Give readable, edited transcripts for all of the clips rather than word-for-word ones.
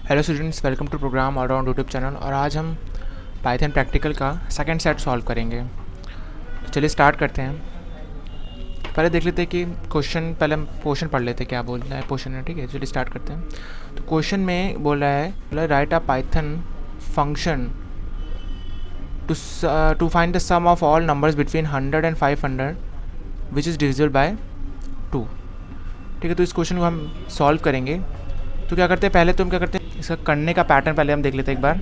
Hello students, welcome to program all round YouTube channel. और आज हम पाइथन प्रैक्टिकल का सेकंड सेट सॉल्व करेंगे। तो चलिए स्टार्ट करते हैं। पहले देख लेते हैं कि क्वेश्चन, पहले हम क्वेश्चन पढ़ लेते हैं क्या बोल रहा है क्वेश्चन में। ठीक है, चलिए स्टार्ट करते हैं। तो क्वेश्चन में बोल रहा है write a Python function to find the sum of all numbers between 100 and 500 which is divisible by 2। ठीक है, तो इस क्वेश्चन को हम सॉल्व करेंगे। तो क्या करते हैं, पहले तो हम क्या करते हैं, इसका करने का पैटर्न पहले हम देख लेते हैं एक बार।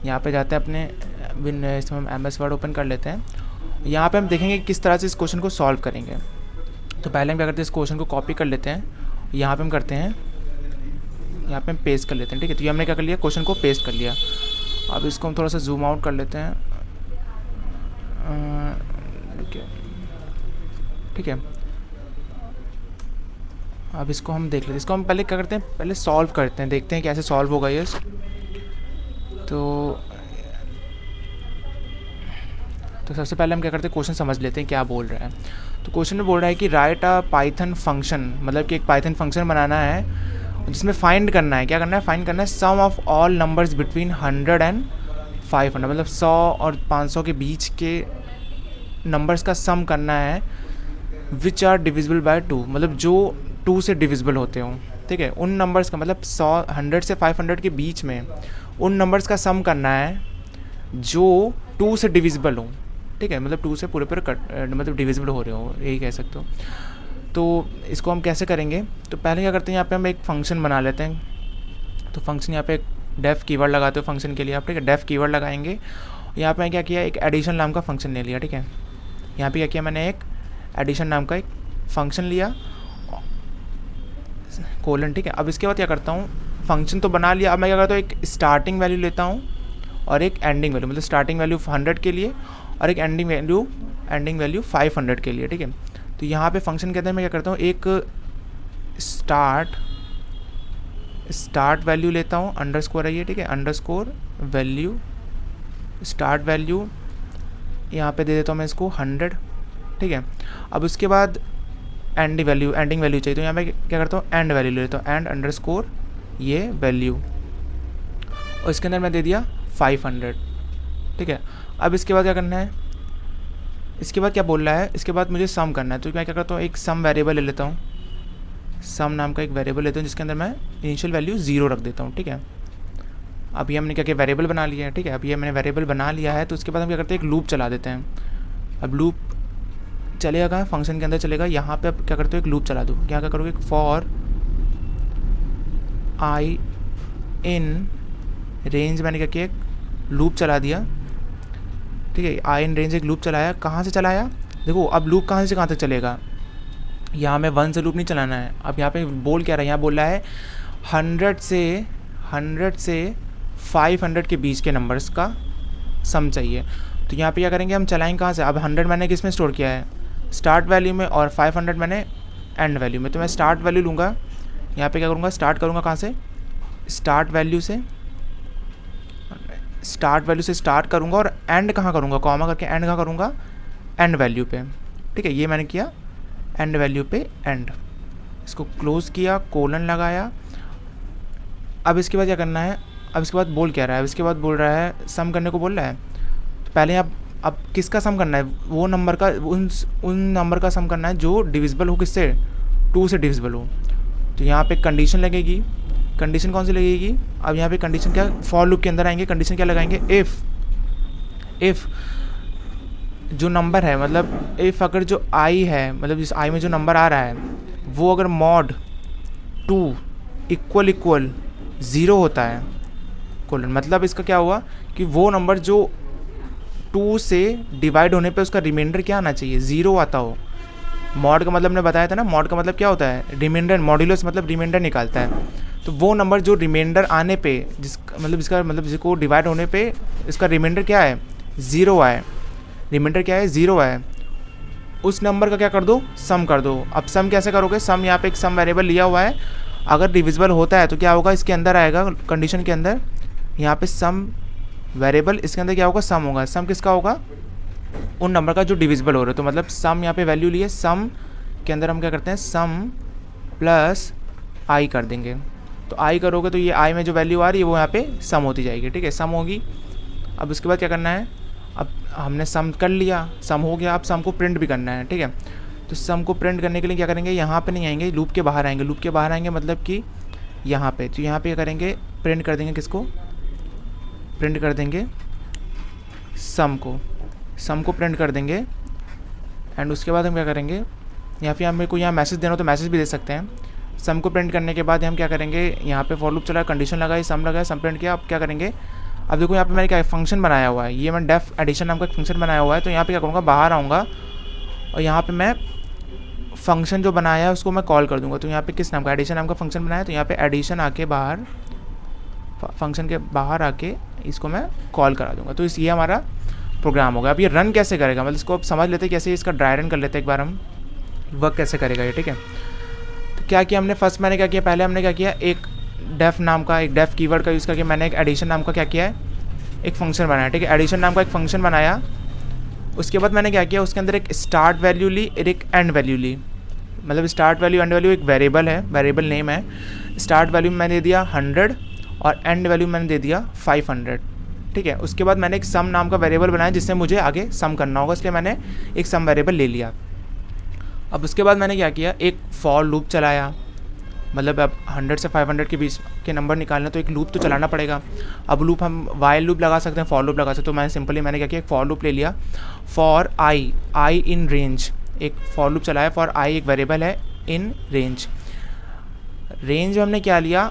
यहाँ पे जाते हैं अपने इसमें हम MS वर्ड ओपन कर लेते हैं। यहाँ पे हम देखेंगे किस तरह से इस क्वेश्चन को सॉल्व करेंगे। तो पहले हम क्या करते हैं, इस क्वेश्चन को कॉपी कर लेते हैं। यहाँ पे हम करते हैं, यहाँ पे हम पेस्ट कर लेते हैं। ठीक है, तो ये हमने क्या कर लिया, क्वेश्चन को पेस्ट कर लिया। अब इसको हम थोड़ा सा जूम आउट कर लेते हैं। ठीक है, अब इसको हम देख लेते हैं। इसको हम पहले क्या करते हैं, पहले सॉल्व करते हैं, देखते हैं कैसे सॉल्व होगा ये। तो सबसे पहले हम क्या करते हैं, क्वेश्चन समझ लेते हैं क्या बोल रहा है। तो क्वेश्चन में बोल रहा है कि राइट अ पाइथन फंक्शन, मतलब कि एक पाइथन फंक्शन बनाना है जिसमें फाइंड करना है, क्या करना है, फाइंड करना है sum of all numbers between 100 and 500, मतलब 100 और 500 के बीच के नंबर्स का सम करना है विच आर डिविजिबल बाय 2, मतलब जो 2 से डिविजिबल होते हों। ठीक है, उन नंबर्स का मतलब 100 से 500 के बीच में उन नंबर्स का सम करना है जो 2 से डिविजिबल हो। ठीक है, मतलब 2 से पूरे मतलब डिविजिबल हो रहे हो, यही कह सकते हो। तो इसको हम कैसे करेंगे, तो पहले क्या करते हैं, यहाँ पे हम एक फ़ंक्शन बना लेते हैं। तो फंक्शन, यहाँ पे एक डेफ कीवर्ड लगाते हो फंक्शन के लिए आप। ठीक है, डेफ कीवर्ड लगाएंगे। यहाँ पे क्या किया, एक एडिशन नाम का फंक्शन ले लिया। ठीक है, यहाँ पे क्या किया, मैंने एक एडिशन नाम का एक फंक्शन लिया, कोलन। ठीक है, अब इसके बाद क्या करता हूँ, फंक्शन तो बना लिया। अब मैं क्या करता हूँ, एक स्टार्टिंग वैल्यू लेता हूँ और एक एंडिंग वैल्यू, मतलब स्टार्टिंग वैल्यू 100 के लिए और एक एंडिंग वैल्यू 500 के लिए। ठीक है, तो यहाँ पे फंक्शन कहते हैं, मैं क्या करता हूँ, एक स्टार्ट वैल्यू लेता हूँ, अंडरस्कोर है ये। ठीक है, अंडरस्कोर वैल्यू, स्टार्ट वैल्यू यहाँ पे दे देता हूँ मैं इसको 100। ठीक है, अब उसके बाद एंडिंग वैल्यू चाहिए, तो यहाँ पे क्या करता हूँ, एंड वैल्यू लेता हूँ, एंड अंडरस्कोर ये वैल्यू, और इसके अंदर मैं दे दिया 500। ठीक है, अब इसके बाद क्या करना है, इसके बाद क्या बोल रहा है, इसके बाद मुझे सम करना है। तो मैं क्या करता हूँ, एक सम वेरिएबल ले लेता हूँ, सम नाम का एक वेरिएबल लेता हूँ जिसके अंदर मैं इनिशियल वैल्यू 0 रख देता हूँ। ठीक है, अब ये हमने क्या किया, वेरिएबल बना लिया है। ठीक है, अब ये मैंने वेरिएबल बना लिया है, तो उसके बाद हम क्या करते हैं, एक लूप चला देते हैं। अब लूप चलेगा, फंक्शन के अंदर चलेगा। यहाँ पे अब क्या करते हो, एक लूप चला दो। यहाँ क्या करोगे, फॉर आई इन रेंज, मैंने क्या किया, एक लूप चला दिया। ठीक है, आई इन रेंज एक लूप चलाया। कहाँ से चलाया, देखो अब लूप कहाँ से कहाँ तक चलेगा, यहाँ में 1 से लूप नहीं चलाना है। अब यहाँ पे बोल क्या रहा है, यहाँ बोल रहा है 100 से 500 के बीच के नंबर्स का सम चाहिए। तो यहाँ पे क्या करेंगे, हम चलाएंगे कहाँ से। अब 100 मैंने किस में स्टोर किया है, स्टार्ट वैल्यू में, और 500 मैंने एंड वैल्यू में। तो मैं स्टार्ट वैल्यू लूँगा, यहाँ पे क्या करूँगा, स्टार्ट करूँगा कहाँ से, स्टार्ट वैल्यू से स्टार्ट करूँगा, और एंड कहाँ करूँगा, कॉमा करके एंड कहाँ करूँगा, एंड वैल्यू पे। ठीक है, ये मैंने किया एंड वैल्यू पे एंड, इसको क्लोज किया, कोलन लगाया। अब इसके बाद क्या करना है, अब इसके बाद बोल क्या रहा है, इसके बाद बोल रहा है सम करने को बोल रहा है। तो पहले अब किसका सम करना है, वो नंबर का, उन नंबर का सम करना है जो डिविजिबल हो, किससे, 2 से डिविजिबल हो। तो यहाँ पे कंडीशन लगेगी, कंडीशन कौन सी लगेगी, अब यहाँ पे कंडीशन क्या, फॉर लूप के अंदर आएंगे, कंडीशन क्या लगाएंगे, इफ़ जो नंबर है, मतलब इफ़ अगर जो आई है, मतलब जिस आई में जो नंबर आ रहा है वो अगर मॉड 2 इक्वल 0 होता है, कोलन, मतलब इसका क्या हुआ कि वो नंबर जो 2 से डिवाइड होने पे उसका रिमाइंडर क्या आना चाहिए, 0 आता हो। मॉड का मतलब मैंने बताया था ना, मॉड का मतलब क्या होता है, रिमाइंडर, मॉड्यूलस मतलब रिमाइंडर निकालता है। तो वो नंबर जो रिमाइंडर आने पे, जिसको डिवाइड होने पे इसका रिमाइंडर क्या है, 0 आए, रिमाइंडर क्या है, 0 आए, उस नंबर का क्या कर दो, सम कर दो। अब सम कैसे करोगे, सम यहाँ पे एक सम वेरिएबल लिया हुआ है, अगर डिविजिबल होता है तो क्या होगा, इसके अंदर आएगा, कंडीशन के अंदर यहाँ पे सम वेरिएबल, इसके अंदर क्या होगा, सम होगा। सम किसका होगा, उन नंबर का जो डिविजिबल हो रहा है। तो मतलब सम यहाँ पे वैल्यू लिए, सम के अंदर हम क्या करते हैं, सम प्लस आई कर देंगे। तो आई करोगे तो ये आई में जो वैल्यू आ रही है वो यहाँ पे सम होती जाएगी, ठीक है, सम होगी। अब उसके बाद क्या करना है, अब हमने सम कर लिया, सम हो गया, अब सम को प्रिंट भी करना है, ठीक है। तो सम को प्रिंट करने के लिए क्या करेंगे, यहाँ पे नहीं आएंगे, लूप के बाहर आएंगे, लूप के बाहर आएंगे मतलब कि यहाँ पे, तो यहाँ पे क्या करेंगे, प्रिंट कर देंगे, किसको प्रिंट कर देंगे, सम को प्रिंट कर देंगे। एंड उसके बाद हम क्या करेंगे, यहाँ पे हमें को यहाँ मैसेज देना हो तो मैसेज भी दे सकते हैं। सम को प्रिंट करने के बाद हम क्या करेंगे, यहाँ पे फॉर लूप चला, कंडीशन लगाई, सम लगाया, सम प्रिंट किया। अब क्या करेंगे, अब देखो यहाँ पे मैंने क्या फंक्शन बनाया हुआ है, ये मैं डेफ एडिशन नाम का एक फंक्शन बनाया हुआ है। तो यहाँ पे क्या करूँगा, बाहर आऊँगा और यहाँ पे मैं फंक्शन जो बनाया है उसको मैं कॉल कर दूँगा। तो यहाँ पे किस नाम का, एडिशन नाम का फंक्शन बनाया, तो यहाँ पे एडिशन आके बाहर, फंक्शन के बाहर आके इसको मैं कॉल करा दूँगा। तो ये हमारा प्रोग्राम होगा। अब ये रन कैसे करेगा, मतलब इसको अब समझ लेते हैं कैसे, इसका ड्राई रन कर लेते हैं एक बार हम, वर्क कैसे करेगा ये, ठीक है। तो क्या किया हमने, फर्स्ट मैंने क्या किया, पहले हमने क्या किया, एक डेफ नाम का, एक डेफ कीवर्ड का यूज़ करके मैंने एक एडिशन नाम का क्या किया है, एक फंक्शन बनाया, ठीक है, एडिशन नाम का एक फंक्शन बनाया। उसके बाद मैंने क्या किया, उसके अंदर एक स्टार्ट वैल्यू ली और एक एंड वैल्यू ली, मतलब स्टार्ट वैल्यू एंड वैल्यू एक वेरिएबल है, वेरिएबल नेम है। स्टार्ट वैल्यू में मैंने दे दिया 100 और एंड वैल्यू मैंने दे दिया 500, ठीक है। उसके बाद मैंने एक सम नाम का वेरिएबल बनाया जिससे मुझे आगे सम करना होगा, इसलिए मैंने एक सम वेरिएबल ले लिया। अब उसके बाद मैंने क्या किया, एक फॉर लूप चलाया, मतलब अब 100 से 500 के बीच के नंबर निकालना तो एक लूप तो चलाना पड़ेगा। अब लूप हम वाइल लूप लगा सकते हैं, फॉर लूप लगा सकते हैं। तो मैंने सिंपली मैंने क्या किया, एक फॉर लूप ले लिया, फॉर आई इन रेंज, एक फॉर लूप चलाया, फॉर आई एक वेरिएबल है इन रेंज। रेंज में हमने क्या लिया,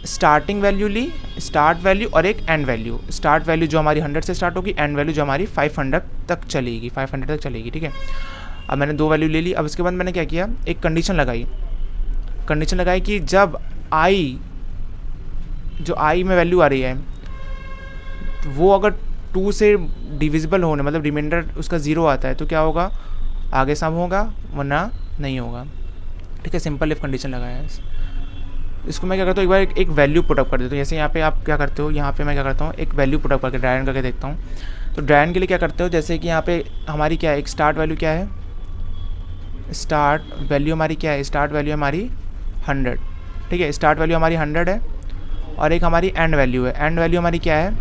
स्टार्टिंग वैल्यू ली, स्टार्ट वैल्यू और एक एंड वैल्यू। स्टार्ट वैल्यू जो हमारी 100 से स्टार्ट होगी, एंड वैल्यू जो हमारी 500 तक चलेगी, 500 तक चलेगी, ठीक है। अब मैंने 2 वैल्यू ले ली। अब उसके बाद मैंने क्या किया, एक कंडीशन लगाई कि जब आई, जो आई में वैल्यू आ रही है वो अगर 2 से डिविजिबल होने, मतलब रिमाइंडर उसका 0 आता है तो क्या होगा, आगे सम होगा वरना नहीं होगा, ठीक है। सिंपल इफ कंडीशन लगाया है। इसको मैं क्या करता हूँ, एक बार एक वैल्यू पुटअप कर देता हूँ। जैसे यहाँ पे आप क्या करते हो, यहाँ पे मैं क्या करता हूँ, एक वैल्यू पुटअप करके ड्राई रन करके देखता हूँ। तो ड्राई रन के लिए क्या करते हो, जैसे कि यहाँ पे हमारी क्या है, एक स्टार्ट वैल्यू क्या है, स्टार्ट वैल्यू हमारी क्या है, स्टार्ट वैल्यू हमारी 100, ठीक है, स्टार्ट वैल्यू हमारी 100 है। और एक हमारी एंड वैल्यू है, एंड वैल्यू हमारी क्या है,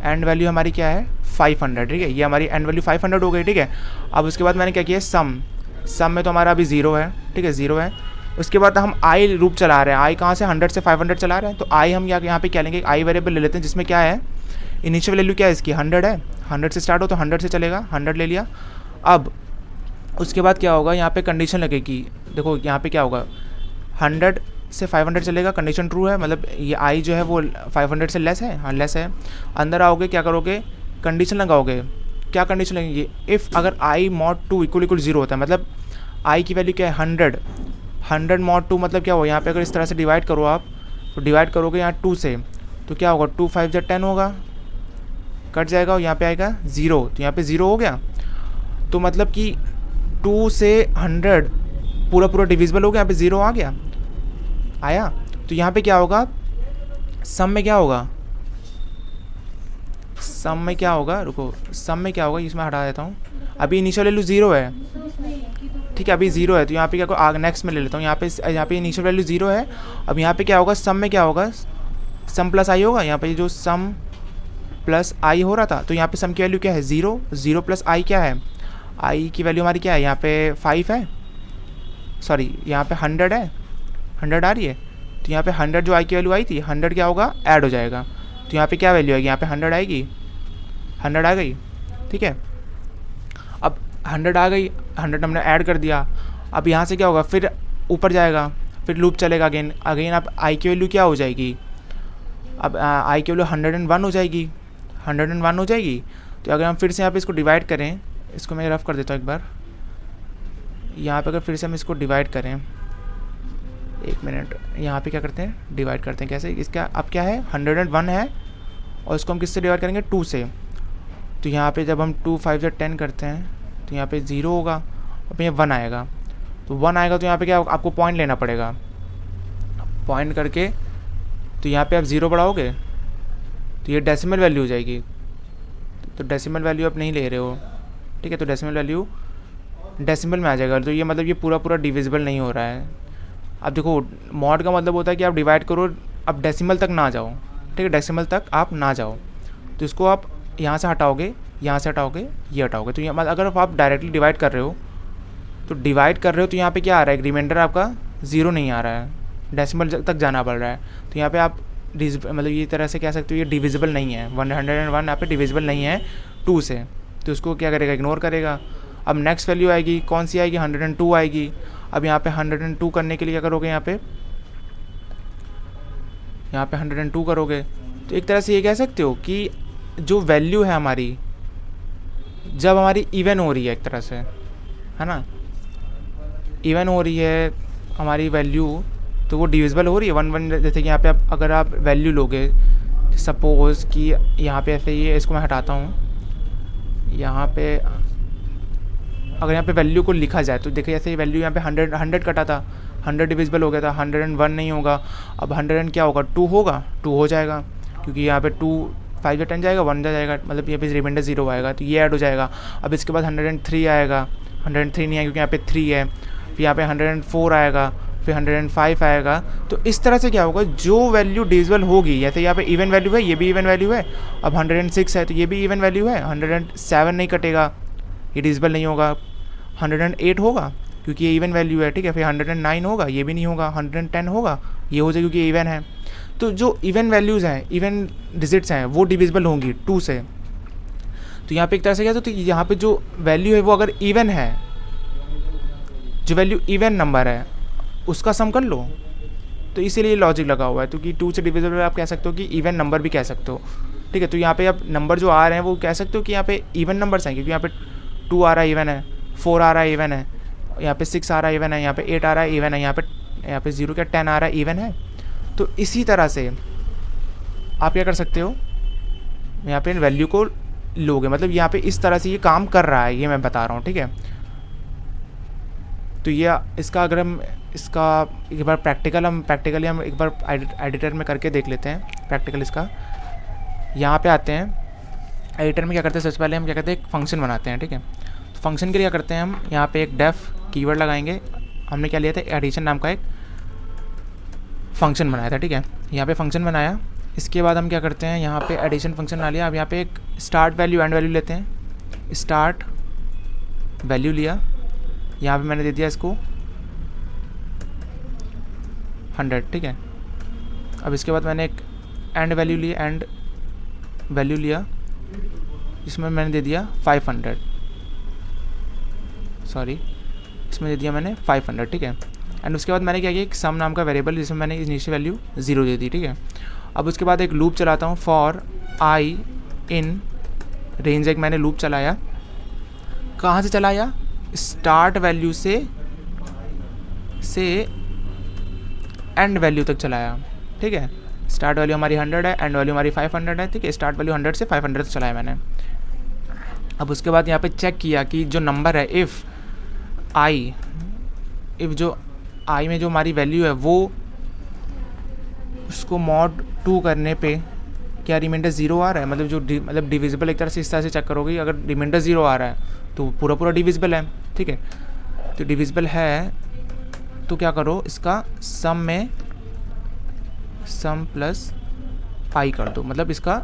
एंड वैल्यू हमारी क्या है 500, ठीक है, ये हमारी एंड वैल्यू 500 हो गई, ठीक है। अब उसके बाद मैंने क्या किया, सम में तो हमारा अभी 0 है, ठीक है, 0 है। उसके बाद हम आई लूप चला रहे हैं, आई कहाँ से 100 से 500 चला रहे हैं। तो आई हम यहाँ पे क्या लेंगे, आई वेरिएबल ले लेते हैं जिसमें क्या है, इनिशियल वैल्यू क्या है इसकी 100 है, 100 से स्टार्ट हो तो 100 से चलेगा, 100 ले लिया। अब उसके बाद क्या होगा, यहाँ पे कंडीशन लगेगी, देखो यहाँ पे क्या होगा, 100 से 500 चलेगा, कंडीशन ट्रू है, मतलब ये आई जो है वो 500 से लेस है, हाँ लेस है। अंदर आओगे क्या करोगे, कंडीशन लगाओगे, क्या कंडीशन लगेगी, इफ़ अगर आई मॉड 2 इक्वल 0 होता है, मतलब आई की वैल्यू क्या है 100 मॉड 2 मतलब क्या होगा, यहाँ पे अगर इस तरह से डिवाइड करो आप, तो डिवाइड करोगे यहाँ 2 से, तो क्या होगा 2 5 जा 10 होगा, कट जाएगा और यहाँ पे आएगा 0, तो यहाँ पे 0 हो गया। तो मतलब कि 2 से 100 पूरा डिविजिबल हो गया, यहाँ पे 0 आ गया, आया। तो यहाँ पे क्या होगा, सम में क्या होगा, सम में क्या होगा, रुको, सम में क्या होगा, इसमें हटा देता हूँ। अभी इनिशियल वैल्यू 0 है, ठीक है, अभी 0 है। तो यहाँ पे क्या आगे नेक्स्ट में ले लेता हूँ, यहाँ पे इनिशियल वैल्यू 0 है। अब यहाँ पे क्या होगा, सम में क्या होगा, सम प्लस आई होगा। यहाँ पे जो सम प्लस आई हो रहा था, तो यहाँ पे सम की वैल्यू क्या है 0 प्लस आई क्या है, आई की वैल्यू हमारी क्या है, यहाँ पे 5 है, सॉरी यहाँ पे 100 है, 100 आ रही है। तो यहाँ पे 100 जो आई की वैल्यू आई थी, 100 क्या होगा, ऐड हो जाएगा। तो यहाँ पे क्या वैल्यू आएगी, यहाँ पे 100 आएगी, 100 आ गई, ठीक है। अब 100 आ गई, 100 हमने ऐड कर दिया। अब यहाँ से क्या होगा, फिर ऊपर जाएगा, फिर लूप चलेगा अगेन। अब आई की वैल्यू क्या हो जाएगी, अब आई की वैल्यू 101 हो जाएगी, 101 हो जाएगी। तो अगर हम फिर से यहाँ पे इसको डिवाइड करें, इसको मैं रफ कर देता हूँ एक बार, यहाँ पे अगर फिर से हम इसको डिवाइड करें, एक मिनट, यहाँ पे क्या करते हैं, डिवाइड करते हैं कैसे, इसका अब क्या है 101 है, और इसको हम किससे डिवाइड करेंगे 2 से। तो यहाँ पे जब हम 2 5 या 10 करते हैं, तो यहाँ पे 0 होगा, और ये 1 आएगा। तो 1 आएगा तो यहाँ पे क्या आपको पॉइंट लेना पड़ेगा, पॉइंट करके तो यहाँ पे आप 0 बढ़ाओगे तो ये डेसिमल वैल्यू हो जाएगी। तो डेसिमल वैल्यू आप नहीं ले रहे हो, ठीक है, तो डेसिमल वैल्यू डेसिमल में आ जाएगा। तो ये मतलब ये पूरा डिविजिबल नहीं हो रहा है, अब देखो मॉड का मतलब होता है कि आप डिवाइड करो, अब डेसिमल तक ना जाओ, ठीक है, डेसिमल तक आप ना जाओ। तो इसको आप यहाँ से हटाओगे, यहाँ से हटाओगे, ये हटाओगे, तो यहाँ अगर आप डायरेक्टली डिवाइड कर रहे हो तो यहाँ पे क्या आ रहा है, रिमाइंडर आपका 0 नहीं आ रहा है, डेसिमल तक जाना पड़ रहा है। तो यहाँ पे आप मतलब ये तरह से कह सकते हो ये डिविजिबल नहीं है, 101 यहाँ पे डिविजिबल नहीं है 2 से, तो उसको क्या करेगा, इग्नोर करेगा। अब नेक्स्ट वैल्यू आएगी, कौन सी आएगी, 102 आएगी। अब यहाँ पे 102 करने के लिए क्या करोगे, यहाँ पे 102 करोगे। तो एक तरह से ये कह सकते हो कि जो वैल्यू है हमारी, जब हमारी इवन हो रही है एक तरह से, है ना, इवन हो रही है हमारी वैल्यू, तो वो डिविजिबल हो रही है 1 जैसे कि यहाँ पे अगर आप वैल्यू लोगे, सपोज़ कि यहाँ पे ऐसे ये, इसको मैं हटाता हूँ, यहाँ पे अगर यहाँ पे वैल्यू को लिखा जाए तो देखिए जैसे वैल्यू यहाँ पे 100 कटा था, 100 डिविजिबल हो गया था, 101 नहीं होगा। अब 100 क्या होगा, 2 होगा, 2 हो जाएगा, क्योंकि यहाँ पे 2 5 10 जाएगा, 1 जाएगा, मतलब यहाँ पे रिमाइंडर 0 आएगा, तो ये ऐड हो जाएगा। अब इसके बाद 103 आएगा, 103 नहीं है क्योंकि यहाँ पे 3 है, फिर यहाँ पे 104 आएगा, फिर 105 आएगा। तो इस तरह से क्या होगा, जो वैल्यू डिविजिबल होगी, जैसे यहाँ पे इवन वैल्यू है, ये भी इवन वैल्यू है, अब 106 है तो ये भी इवन वैल्यू है, 107 नहीं कटेगा, ये डिविजिबल नहीं होगा, 108 होगा क्योंकि ये इवन वैल्यू है, ठीक है, फिर 109 होगा, ये भी नहीं होगा, 110 होगा, ये हो जाएगा क्योंकि इवन है। तो जो इवन वैल्यूज़ हैं, इवन डिजिट्स हैं, वो डिविजिबल होंगी 2 से। तो यहाँ पे एक तरह से क्या, तो यहाँ पे जो वैल्यू है वो अगर इवन है, जो वैल्यू इवन नंबर है उसका सम कर लो, तो इसीलिए लॉजिक लगा हुआ है, क्योंकि 2 से डिविजिबल आप कह सकते हो कि इवन नंबर भी कह सकते हो, ठीक है। तो यहाँ पे आप नंबर जो आ रहे हैं वो कह सकते हो कि यहाँ पे इवन नंबर्स हैं, क्योंकि यहाँ पे 2 आ रहा है इवन है, 4 आ रहा है इवन है, यहाँ पे 6 आ रहा है इवन है, यहाँ पे 8 आ रहा है इवन है, यहाँ पे 0 क्या 10 आ रहा है इवन है। तो इसी तरह से आप क्या कर सकते हो, यहाँ पे वैल्यू को लोगे, मतलब यहाँ पे इस तरह से ये काम कर रहा है, ये मैं बता रहा हूँ, ठीक है। तो ये इसका अगर हम इसका एक बार प्रैक्टिकली हम एक बार एडिटर में करके देख लेते हैं प्रैक्टिकल इसका। यहाँ पे आते हैं, एडिटर में क्या करते हैं, सबसे पहले हम क्या करते हैं, एक फंक्शन बनाते हैं, ठीक है। तो फंक्शन के लिए क्या करते हैं हम, यहाँ पे एक डेफ कीवर्ड लगाएंगे, हमने क्या लिया था, एडिशन नाम का एक फंक्शन बनाया था, ठीक है। यहाँ पे फंक्शन बनाया, इसके बाद हम क्या करते हैं, यहाँ पे एडिशन फंक्शन बना लिया। अब यहाँ पे एक स्टार्ट वैल्यू एंड वैल्यू लेते हैं, स्टार्ट वैल्यू लिया, यहाँ पे मैंने दे दिया इसको 100, ठीक है। अब इसके बाद मैंने एक एंड वैल्यू लिया, इसमें मैंने दे दिया 500, सॉरी इसमें दे दिया मैंने 500, ठीक है। एंड उसके बाद मैंने क्या किया, एक सम नाम का वेरिएबल जिसमें मैंने इनिशियल वैल्यू 0 दे दी, ठीक है। अब उसके बाद एक लूप चलाता हूँ, फॉर आई इन रेंज, एक मैंने लूप चलाया, कहाँ से चलाया, स्टार्ट वैल्यू से एंड वैल्यू तक चलाया, ठीक है। स्टार्ट वैल्यू हमारी 100 है, एंड वैल्यू हमारी 500 है, ठीक है। स्टार्ट वैल्यू 100 से 500 तक चलाया मैंने। अब उसके बाद यहाँ पे चेक किया कि जो नंबर है, इफ़ जो आई में जो हमारी वैल्यू है वो उसको mod 2 करने पे क्या रिमाइंडर 0 आ रहा है, मतलब जो मतलब डिविजिबल, एक तरह से इस तरह से चेक करोगे, अगर रिमाइंडर 0 आ रहा है तो पूरा डिविजिबल है, ठीक है। तो डिविजिबल है तो क्या करो, इसका सम प्लस आई कर दो, मतलब इसका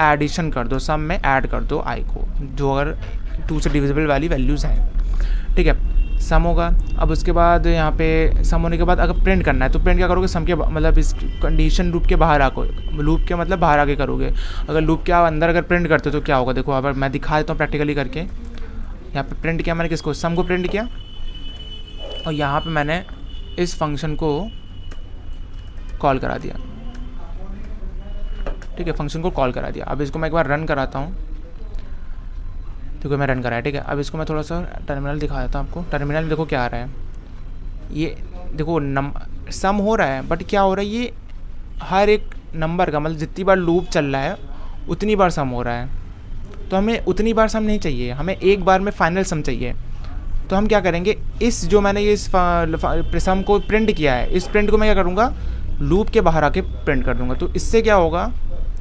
एडिशन कर दो, सम में ऐड कर दो आई को, जो अगर 2 से डिविजिबल वाली वैल्यूज़ हैं, ठीक है। सम होगा। अब उसके बाद यहाँ पे सम होने के बाद अगर प्रिंट करना है तो प्रिंट क्या करोगे, सम के मतलब इस कंडीशन लूप के बाहर आको, लूप के मतलब बाहर आके करोगे। अगर लूप के अंदर अगर प्रिंट करते हो तो क्या होगा, देखो अगर मैं दिखा देता हूँ प्रैक्टिकली करके। यहाँ पे प्रिंट किया मैंने किसको, सम को प्रिंट किया, और यहाँ पे मैंने इस फंक्शन को कॉल करा दिया, ठीक है, फंक्शन को कॉल करा दिया। अब इसको मैं एक बार रन कराता हूँ, देखो मैं रन कराया, ठीक है। अब इसको मैं थोड़ा सा टर्मिनल दिखा देता हूँ आपको। टर्मिनल में देखो क्या आ रहा है, ये देखो सम हो रहा है, बट क्या हो रहा है, ये हर एक नंबर का मतलब जितनी बार लूप चल रहा है उतनी बार सम हो रहा है। तो हमें उतनी बार सम नहीं चाहिए, हमें एक बार में फाइनल सम चाहिए। तो हम क्या करेंगे, इस जो मैंने ये इस सम को प्रिंट किया है, इस प्रिंट को मैं क्या करूँगा, लूप के बाहर आके प्रिंट कर दूँगा। तो इससे क्या होगा,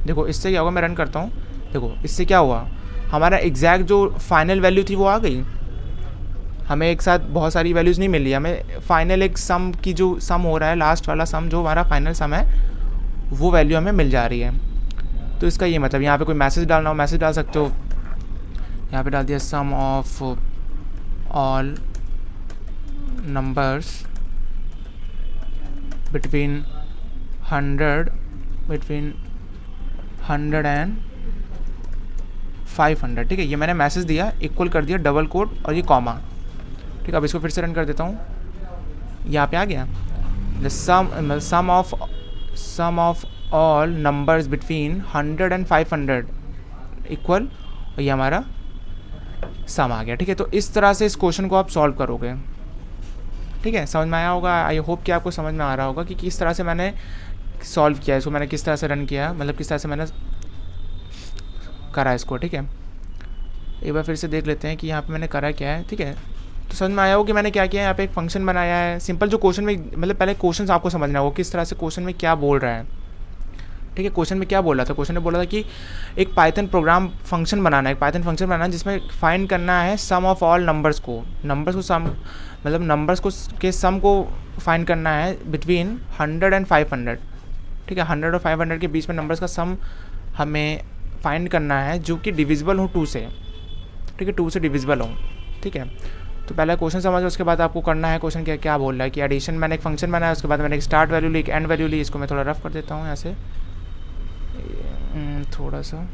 देखो इससे क्या होगा, मैं रन करता हूँ, देखो इससे क्या हुआ, हमारा एग्जैक्ट जो फाइनल वैल्यू थी वो आ गई, हमें एक साथ बहुत सारी वैल्यूज़ नहीं मिल रही, हमें फाइनल एक सम की जो सम हो रहा है, लास्ट वाला सम जो हमारा फाइनल सम है वो वैल्यू हमें मिल जा रही है। तो इसका ये मतलब यहाँ पे कोई मैसेज डालना हो मैसेज डाल सकते हो। यहाँ पे डाल दिया sum of all numbers between 100 and 500। ठीक है, ये मैंने मैसेज दिया, इक्वल कर दिया डबल कोट और ये कॉमा। ठीक है, अब इसको फिर से रन कर देता हूँ, यहाँ पे आ गया the sum of all numbers between 100 and 500 equal, और ये हमारा सम आ गया। ठीक है, तो इस तरह से इस क्वेश्चन को आप सॉल्व करोगे। ठीक है, समझ में आया होगा। आई होप कि आपको समझ में आ रहा होगा कि किस तरह से मैंने सॉल्व किया इसको, मैंने किस तरह से रन किया, मतलब किस तरह से मैंने करा इसको। ठीक है, एक बार फिर से देख लेते हैं कि यहाँ पे मैंने करा क्या है। ठीक है, तो समझ में आया हो कि मैंने क्या किया है। यहाँ पे एक फंक्शन बनाया है सिंपल, जो क्वेश्चन में, मतलब पहले क्वेश्चन आपको समझना होगा किस तरह से क्वेश्चन में क्या बोल रहा है। ठीक है, क्वेश्चन में क्या बोल रहा था, क्वेश्चन ने बोला था कि एक पाइथन प्रोग्राम फंक्शन बनाना है, एक पाइथन फंक्शन बनाना है जिसमें फाइंड करना है सम ऑफ ऑल नंबर्स को सम, मतलब नंबर्स को के सम को फाइंड करना है बिटवीन 100 एंड 500। ठीक है, 100 और 500 के बीच में नंबर्स का सम हमें फाइंड करना है जो कि डिविजिबल हो 2 से। ठीक है, 2 से डिविजिबल हो। ठीक है, तो पहला क्वेश्चन समझो, उसके बाद आपको करना है क्वेश्चन क्या बोल रहा है कि एडिशन, मैंने एक फंक्शन बनाया, उसके बाद मैंने एक स्टार्ट वैल्यू ली, एक एंड वैल्यू ली। इसको मैं थोड़ा रफ कर देता हूँ यहाँ से थोड़ा सा।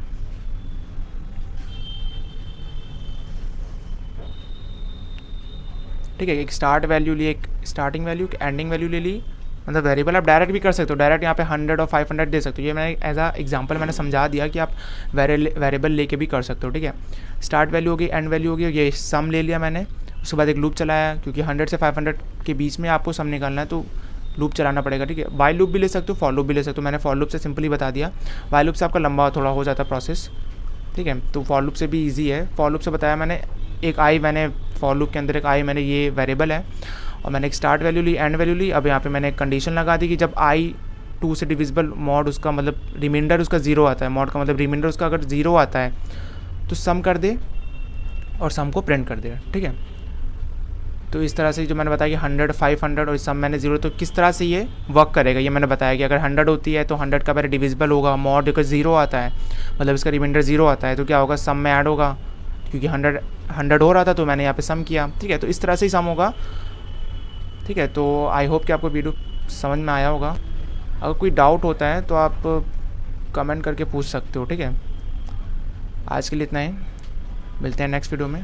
ठीक है, एक स्टार्ट वैल्यू ली, एक स्टार्टिंग वैल्यू, एक एंडिंग वैल्यू ले ली। मतलब वेरिएबल आप डायरेक्ट भी कर सकते हो, डायरेक्ट यहाँ पे 100 और 500 दे सकते हो। ये मैंने एज आ एग्जांपल मैंने समझा दिया कि आप वेरिएबल लेके भी कर सकते हो। ठीक है, स्टार्ट वैल्यू होगी, एंड वैल्यू होगी, ये सम ले लिया मैंने। उसके बाद एक लूप चलाया, क्योंकि 100 से 500 के बीच में आपको सम निकालना है तो लूप चलाना पड़ेगा। ठीक है, वाइल लूप भी ले सकते हो, फॉर लूप भी ले सकते हो। मैंने फॉर लूप से सिंपली बता दिया, वाइल लूप से आपका लंबा थोड़ा हो जाता प्रोसेस। ठीक है, तो फॉर लूप से भी ईजी है। फॉर लूप से बताया मैंने, एक आई मैंने फॉर लूप के अंदर एक आई मैंने, ये वेरिएबल है, और मैंने एक स्टार्ट वैल्यू ली, एंड वैल्यू ली। अब यहाँ पे मैंने एक कंडीशन लगा दी कि जब आई 2 से डिविजिबल मॉड, उसका मतलब रिमाइंडर उसका 0 आता है, मॉड का मतलब रिमाइंडर उसका अगर 0 आता है तो सम कर दे और सम को प्रिंट कर दे। ठीक है, तो इस तरह से जो मैंने बताया कि 100 500 और सम मैंने 0, तो किस तरह से ये वर्क करेगा ये मैंने बताया कि अगर 100 होती है तो 100 का पहले डिविजिबल होगा, मॉड का 0 आता है, मतलब इसका रिमाइंडर 0 आता है, तो क्या होगा, सम में ऐड होगा, क्योंकि 100 हो रहा था तो मैंने यहाँ पे सम किया। ठीक है, तो इस तरह से ही सम होगा। ठीक है, तो आई होप कि आपको वीडियो समझ में आया होगा। अगर कोई डाउट होता है तो आप कमेंट करके पूछ सकते हो। ठीक है, आज के लिए इतना ही, मिलते हैं नेक्स्ट वीडियो में।